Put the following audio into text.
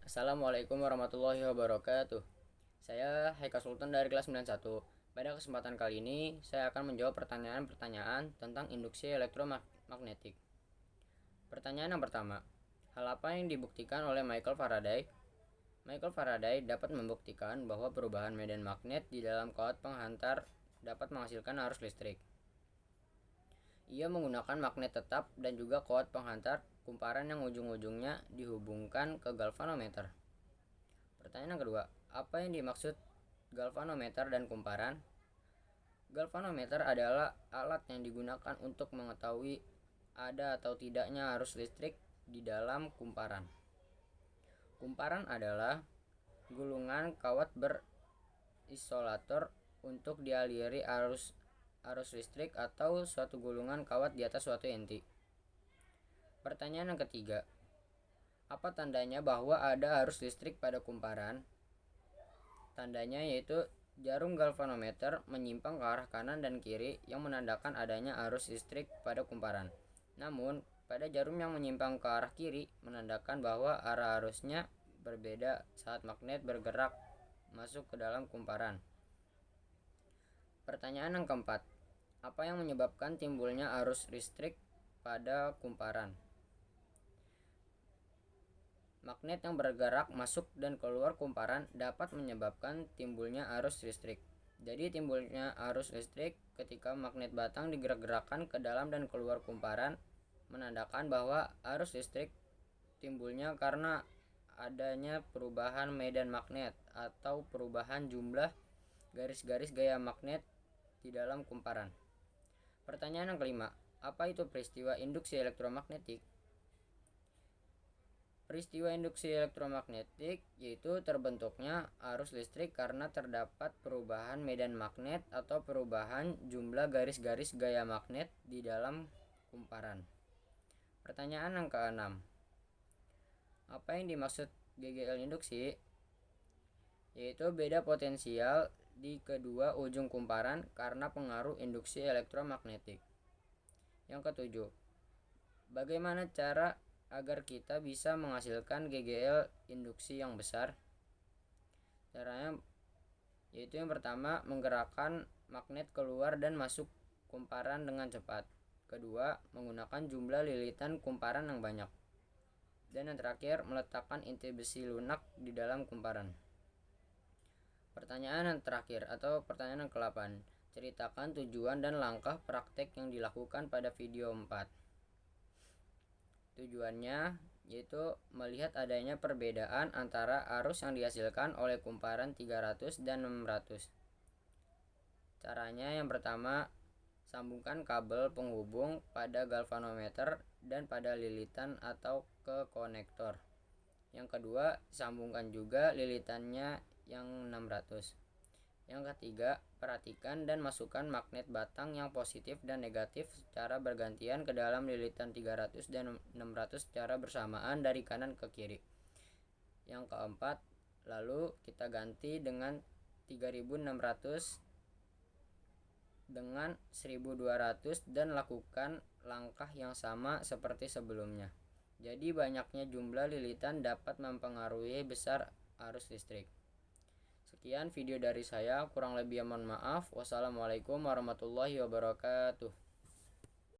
Assalamualaikum warahmatullahi wabarakatuh. Saya Haikal Sultan dari kelas 91. Pada kesempatan kali ini, saya akan menjawab pertanyaan-pertanyaan tentang induksi elektromagnetik. Pertanyaan yang pertama, hal apa yang dibuktikan oleh Michael Faraday? Michael Faraday dapat membuktikan bahwa perubahan medan magnet di dalam kawat penghantar dapat menghasilkan arus listrik. Ia menggunakan magnet tetap dan juga kawat penghantar kumparan yang ujung-ujungnya dihubungkan ke galvanometer. Pertanyaan yang kedua, apa yang dimaksud galvanometer dan kumparan? Galvanometer adalah alat yang digunakan untuk mengetahui ada atau tidaknya arus listrik di dalam kumparan. Kumparan adalah gulungan kawat berisolator untuk dialiri arus listrik atau suatu gulungan kawat di atas suatu inti. Pertanyaan yang ketiga, apa tandanya bahwa ada arus listrik pada kumparan? Tandanya yaitu jarum galvanometer menyimpang ke arah kanan dan kiri yang menandakan adanya arus listrik pada kumparan. Namun, pada jarum yang menyimpang ke arah kiri menandakan bahwa arah arusnya berbeda saat magnet bergerak masuk ke dalam kumparan. Pertanyaan yang keempat, apa yang menyebabkan timbulnya arus listrik pada kumparan? Magnet yang bergerak masuk dan keluar kumparan dapat menyebabkan timbulnya arus listrik. Jadi timbulnya arus listrik ketika magnet batang digerak-gerakkan ke dalam dan keluar kumparan menandakan bahwa arus listrik timbulnya karena adanya perubahan medan magnet atau perubahan jumlah garis-garis gaya magnet di dalam kumparan. Pertanyaan yang kelima, apa itu peristiwa induksi elektromagnetik? Peristiwa induksi elektromagnetik yaitu terbentuknya arus listrik karena terdapat perubahan medan magnet atau perubahan jumlah garis-garis gaya magnet di dalam kumparan. Pertanyaan yang keenam, apa yang dimaksud GGL induksi? Yaitu beda potensial di kedua ujung kumparan karena pengaruh induksi elektromagnetik. Yang ketujuh, bagaimana cara agar kita bisa menghasilkan GGL induksi yang besar? Caranya yaitu yang pertama, menggerakkan magnet keluar dan masuk kumparan dengan cepat. Kedua, menggunakan jumlah lilitan kumparan yang banyak. Dan yang terakhir, meletakkan inti besi lunak di dalam kumparan. Pertanyaan yang terakhir atau pertanyaan yang ke-8, ceritakan tujuan dan langkah praktek yang dilakukan pada video 4. Tujuannya yaitu melihat adanya perbedaan antara arus yang dihasilkan oleh kumparan 300 dan 600. Caranya yang pertama, sambungkan kabel penghubung pada galvanometer dan pada lilitan atau ke konektor. Yang kedua, sambungkan juga lilitannya yang 600. Yang ketiga, perhatikan dan masukkan magnet batang yang positif dan negatif secara bergantian ke dalam lilitan 300 dan 600 secara bersamaan dari kanan ke kiri. Yang keempat, lalu kita ganti dengan 3600 dengan 1200 dan lakukan langkah yang sama seperti sebelumnya. Jadi banyaknya jumlah lilitan dapat mempengaruhi besar arus listrik. Sekian video dari saya, kurang lebih mohon maaf. Wassalamualaikum warahmatullahi wabarakatuh.